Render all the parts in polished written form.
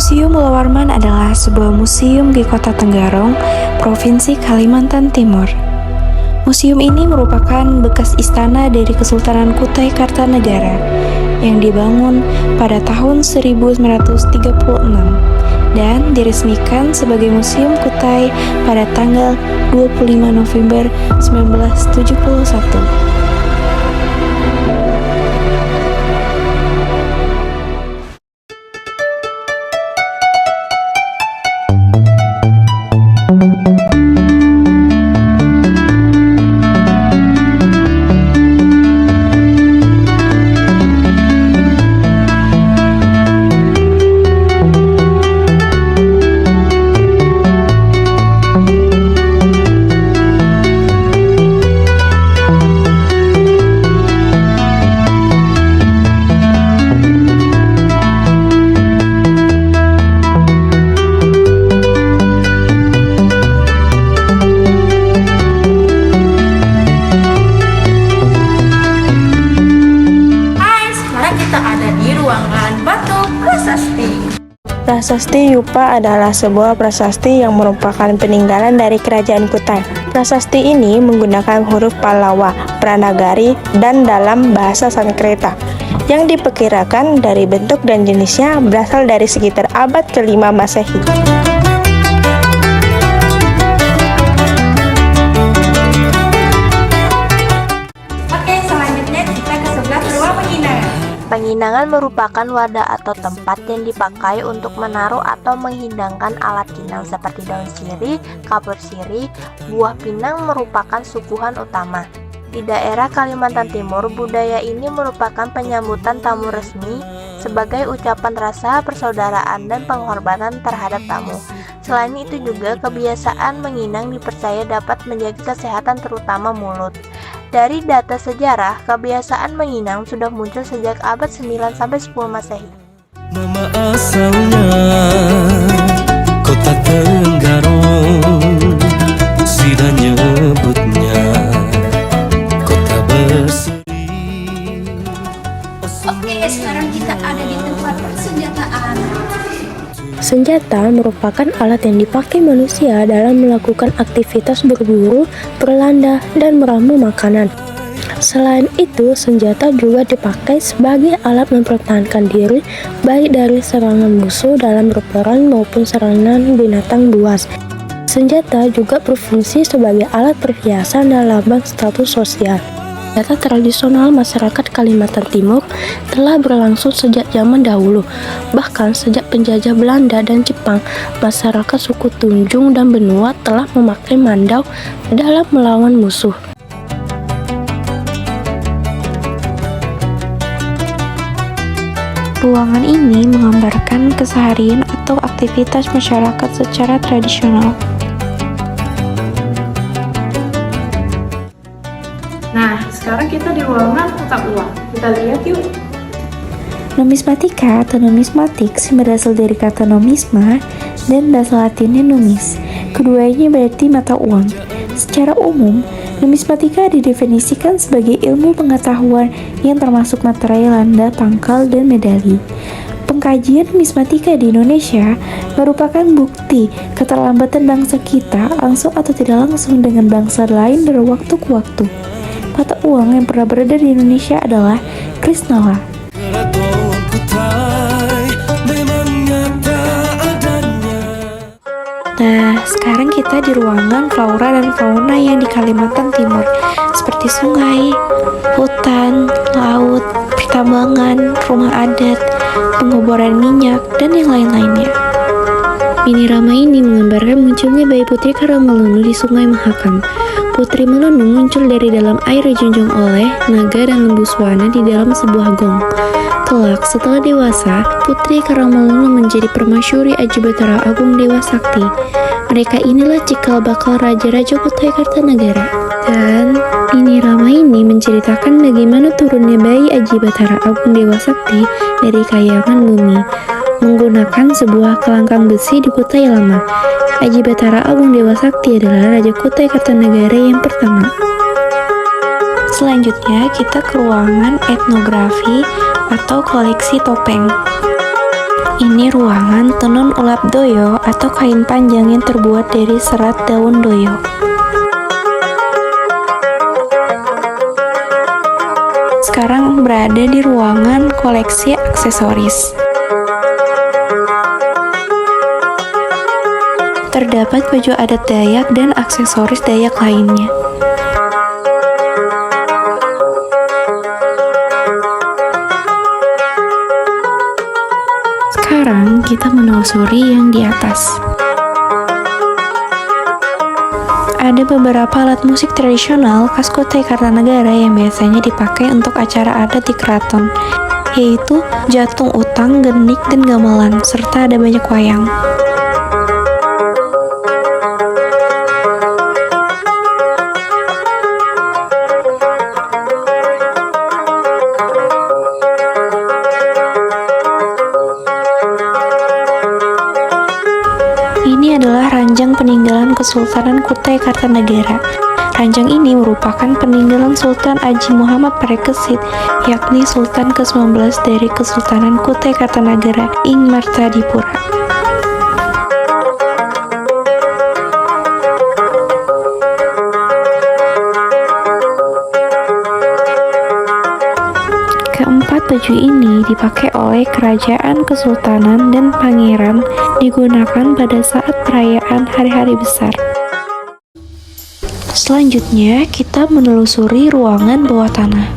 Museum Ula Warman adalah sebuah museum di Kota Tenggarong, Provinsi Kalimantan Timur. Museum ini merupakan bekas istana dari Kesultanan Kutai Kartanegara yang dibangun pada tahun 1936 dan diresmikan sebagai Museum Kutai pada tanggal 25 November 1971. Prasasti Yupa adalah sebuah prasasti yang merupakan peninggalan dari Kerajaan Kutai. Prasasti ini menggunakan huruf Pallawa, Pranagari, dan dalam bahasa Sanskerta, yang diperkirakan dari bentuk dan jenisnya berasal dari sekitar abad ke-5 Masehi. Oke, selanjutnya kita ke sebelah ruang penginangan. Penginangan merupakan wadah atau tempat yang dipakai untuk menaruh atau menghidangkan alat kinang seperti daun sirih, kapur sirih. Buah pinang merupakan suguhan utama. Di daerah Kalimantan Timur, budaya ini merupakan penyambutan tamu resmi sebagai ucapan rasa persaudaraan dan penghormatan terhadap tamu. Selain itu juga kebiasaan menginang dipercaya dapat menjaga kesehatan terutama mulut. Dari data sejarah, kebiasaan menginang sudah muncul sejak abad 9 sampai 10 Masehi. Nama asalnya Kota Tenggarong, sudah nyebutnya Kota Berseri. Oke, sekarang kita ada di tempat persenjataan. Senjata merupakan alat yang dipakai manusia dalam melakukan aktivitas berburu, berlanda, dan meramu makanan. Selain itu, senjata juga dipakai sebagai alat mempertahankan diri baik dari serangan musuh dalam berperang maupun serangan binatang buas. Senjata juga berfungsi sebagai alat perhiasan dan lambang status sosial. Senjata tradisional masyarakat Kalimantan Timur telah berlangsung sejak zaman dahulu. Bahkan sejak penjajah Belanda dan Jepang, masyarakat suku Tunjung dan Benua telah memakai mandau dalam melawan musuh. Ruangan ini menggambarkan keseharian atau aktivitas masyarakat secara tradisional. Nah, sekarang kita di ruangan tata uang. Kita lihat yuk. Numismatika atau numismatik berasal dari kata nomisma dan bahasa Latinnya numis. Keduanya berarti mata uang. Secara umum, numismatika didefinisikan sebagai ilmu pengetahuan yang termasuk materai landa, pangkal, dan medali. Pengkajian numismatika di Indonesia merupakan bukti keterlambatan bangsa kita langsung atau tidak langsung dengan bangsa lain dari waktu ke waktu. Mata uang yang pernah beredar di Indonesia adalah Krisnala. Keraton Kutai memang nyata adanya. Nah, sekarang kita di ruangan flora dan fauna yang di Kalimantan Timur, seperti sungai, hutan, laut, pertambangan, rumah adat, pengoboran minyak, dan yang lain-lainnya. Mini Rama ini menggambarkan munculnya bayi putri Karamalunu di Sungai Mahakam. Putri Melunu muncul dari dalam air dijunjung oleh naga dan lembu swana di dalam sebuah gong. Kelak, setelah dewasa, Putri Karamalunu menjadi permasyuri Aji Batara Agung Dewa Sakti. Mereka inilah cikal bakal Raja-Raja Kutai Kartanegara. Dan Mini Rama ini menceritakan bagaimana turunnya bayi Aji Batara Agung Dewa Sakti dari kayangan bumi menggunakan sebuah kelangkang besi di Kutai Lama. Aji Batara Agung Dewa Sakti adalah Raja Kutai Kartanegara yang pertama. Selanjutnya kita ke ruangan etnografi atau koleksi topeng. Ini ruangan tenun ulap doyo atau kain panjang yang terbuat dari serat daun doyo. Sekarang berada di ruangan koleksi aksesoris. Terdapat baju adat Dayak dan aksesoris Dayak lainnya. Sekarang kita menelusuri yang di atas. Ada beberapa alat musik tradisional khas Kutai Kartanegara yang biasanya dipakai untuk acara adat di keraton, yaitu jatung utang, genik, dan gamelan, serta ada banyak wayang. Ini adalah ranjang peninggalan Kesultanan Kutai Kartanegara. Ranjang ini merupakan peninggalan Sultan Aji Muhammad Parekesit, yakni Sultan ke-19 dari Kesultanan Kutai Kartanegara ing Martadipura. Keempat baju ini dipakai oleh kerajaan kesultanan dan pangeran, digunakan pada saat perayaan hari-hari besar. Selanjutnya, kita menelusuri ruangan bawah tanah.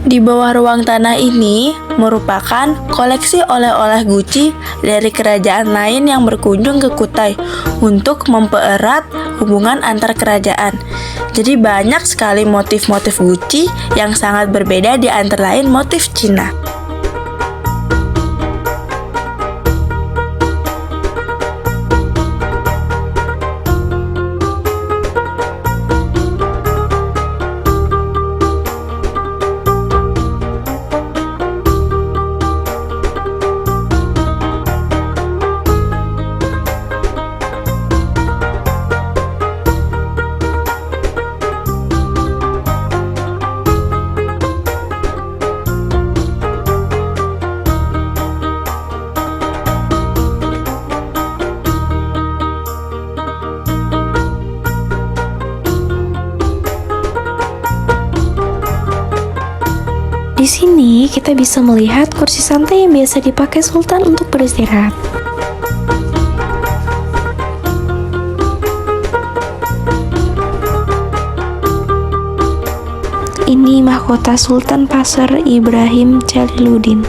Di bawah ruang tanah ini merupakan koleksi oleh-oleh Guci dari kerajaan lain yang berkunjung ke Kutai untuk mempererat hubungan antar kerajaan. Jadi banyak sekali motif-motif Guci yang sangat berbeda, di antara lain motif Cina. Di sini kita bisa melihat kursi santai yang biasa dipakai Sultan untuk beristirahat. Ini mahkota Sultan Pasar Ibrahim Jalaluddin.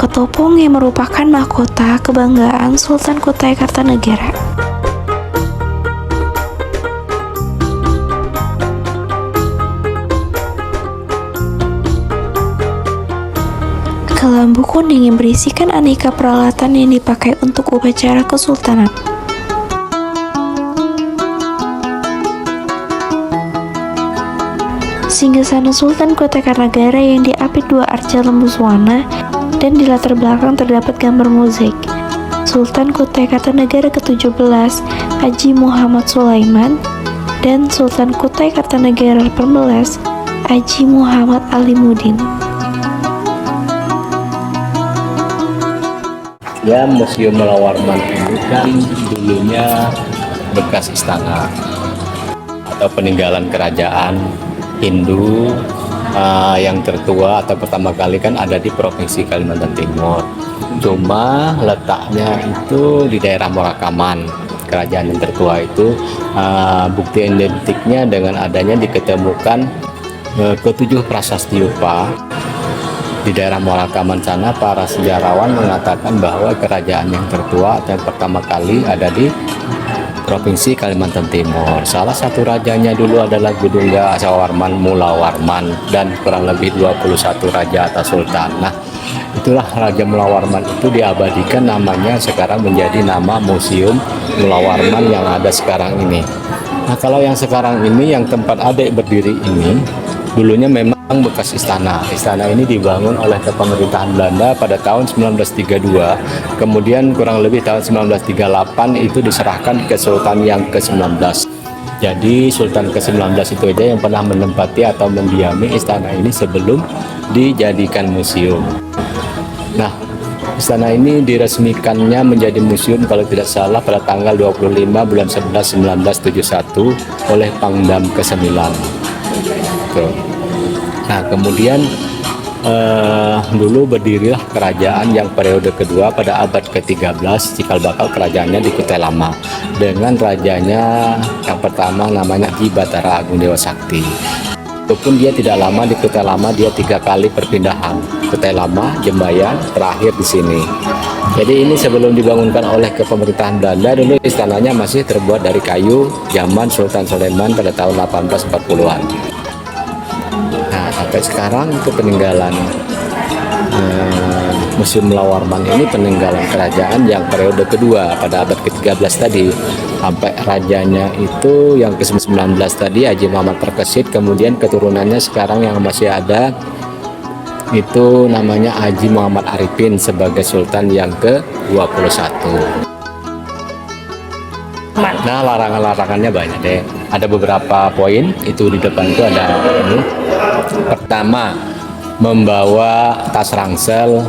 Ketopong yang merupakan mahkota kebanggaan Sultan Kutai Kartanegara. Kelambu kuning yang berisikan aneka peralatan yang dipakai untuk upacara kesultanan. Singgasana Sultan Kutai Kartanegara yang diapit dua arca lembus warna, dan di latar belakang terdapat gambar mozaik. Sultan Kutai Kartanegara ke-17 Haji Muhammad Sulaiman dan Sultan Kutai Kartanegara ke-14 Haji Muhammad Alimuddin. Ya, Museum Mulawarman ini kan dulunya bekas istana atau peninggalan kerajaan Hindu yang tertua atau pertama kali kan ada di Provinsi Kalimantan Timur. Cuma letaknya itu di daerah Morakaman. Kerajaan yang tertua itu bukti identiknya dengan adanya diketemukan ketujuh prasasti Upa. Di daerah Morakaman sana, para sejarawan mengatakan bahwa kerajaan yang tertua atau yang pertama kali ada di Provinsi Kalimantan Timur. Salah satu rajanya dulu adalah Gudungga Sawarman Mulawarman, dan kurang lebih 21 raja atau sultan. Nah, itulah Raja Mulawarman itu diabadikan, namanya sekarang menjadi nama Museum Mulawarman yang ada sekarang ini. Nah, kalau yang sekarang ini, yang tempat adik berdiri ini, dulunya memang bekas istana. Istana ini dibangun oleh pemerintahan Belanda pada tahun 1932. Kemudian kurang lebih tahun 1938 itu diserahkan ke Sultan yang ke-19. Jadi Sultan ke-19 itu aja yang pernah menempati atau mendiami istana ini sebelum dijadikan museum. Nah, istana ini diresmikannya menjadi museum kalau tidak salah pada tanggal 25 bulan 11 1971 oleh Pangdam ke-9. Tuh. Nah, kemudian dulu berdirilah kerajaan yang periode kedua pada abad ke-13, cikal bakal kerajaannya di Kutai Lama, dengan rajanya yang pertama namanya Ki Batara Agung Dewa Sakti. Walaupun dia tidak lama di Kutai Lama, dia 3 kali perpindahan, Kutai Lama, Jembayan, terakhir di sini. Jadi ini sebelum dibangunkan oleh kepemerintahan Belanda, dulu istananya masih terbuat dari kayu zaman Sultan Soleman pada tahun 1840-an. Nah, sampai sekarang itu peninggalan Museum Lawarman ini peninggalan kerajaan yang periode kedua pada abad ke-13 tadi, sampai rajanya itu yang ke-19 tadi Haji Muhammad Terkesit, kemudian keturunannya sekarang yang masih ada itu namanya Haji Muhammad Arifin sebagai Sultan yang ke-21. Nah, larangan-larangannya banyak deh. Ada beberapa poin itu di depan itu ada ini. Pertama, membawa tas ransel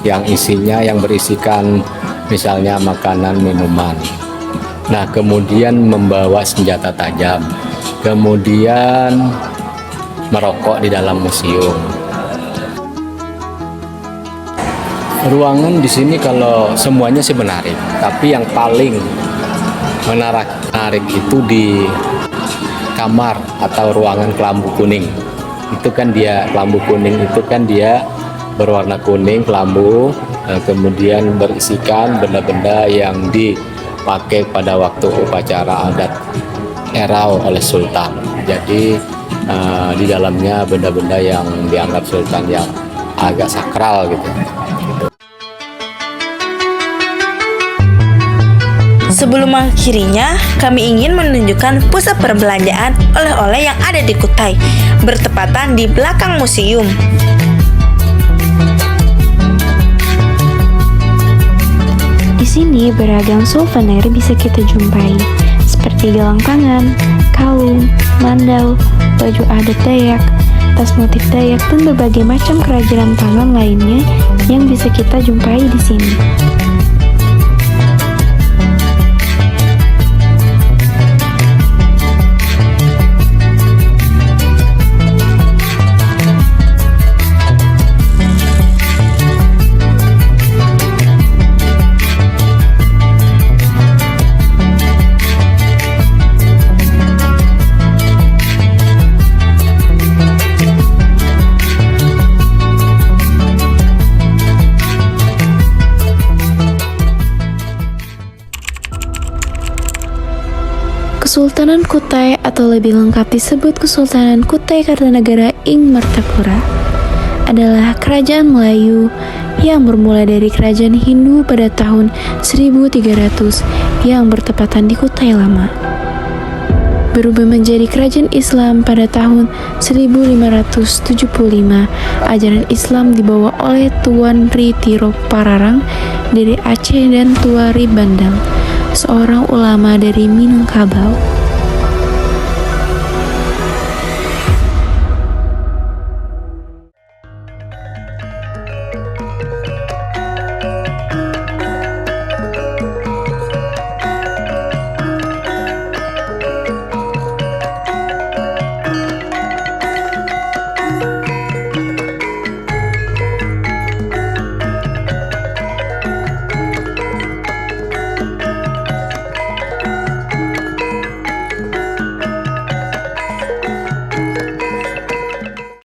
yang isinya yang berisikan misalnya makanan, minuman. Nah, kemudian membawa senjata tajam. Kemudian merokok di dalam museum. Ruangan di sini kalau semuanya sih menarik, tapi yang paling menarik itu di kamar atau ruangan kelambu kuning. Itu kan dia kelambu kuning itu kan dia berwarna kuning kelambu, kemudian berisikan benda-benda yang dipakai pada waktu upacara adat erau oleh Sultan. Jadi di dalamnya benda-benda yang dianggap Sultan yang agak sakral gitu. Sebelum mengakhirinya, kami ingin menunjukkan pusat perbelanjaan oleh-oleh yang ada di Kutai, bertepatan di belakang museum. Di sini beragam souvenir bisa kita jumpai, seperti gelang tangan, kalung, mandau, baju adat Dayak, tas motif Dayak, dan berbagai macam kerajinan tangan lainnya yang bisa kita jumpai di sini. Kesultanan Kutai atau lebih lengkap disebut Kesultanan Kutai Kartanagara ing Martapura adalah kerajaan Melayu yang bermula dari kerajaan Hindu pada tahun 1300 yang bertepatan di Kutai Lama. Berubah menjadi kerajaan Islam pada tahun 1575. Ajaran Islam dibawa oleh Tuan Ri Tiro Pararang dari Aceh dan Tuan Ri Bandang, seorang ulama dari Minangkabau.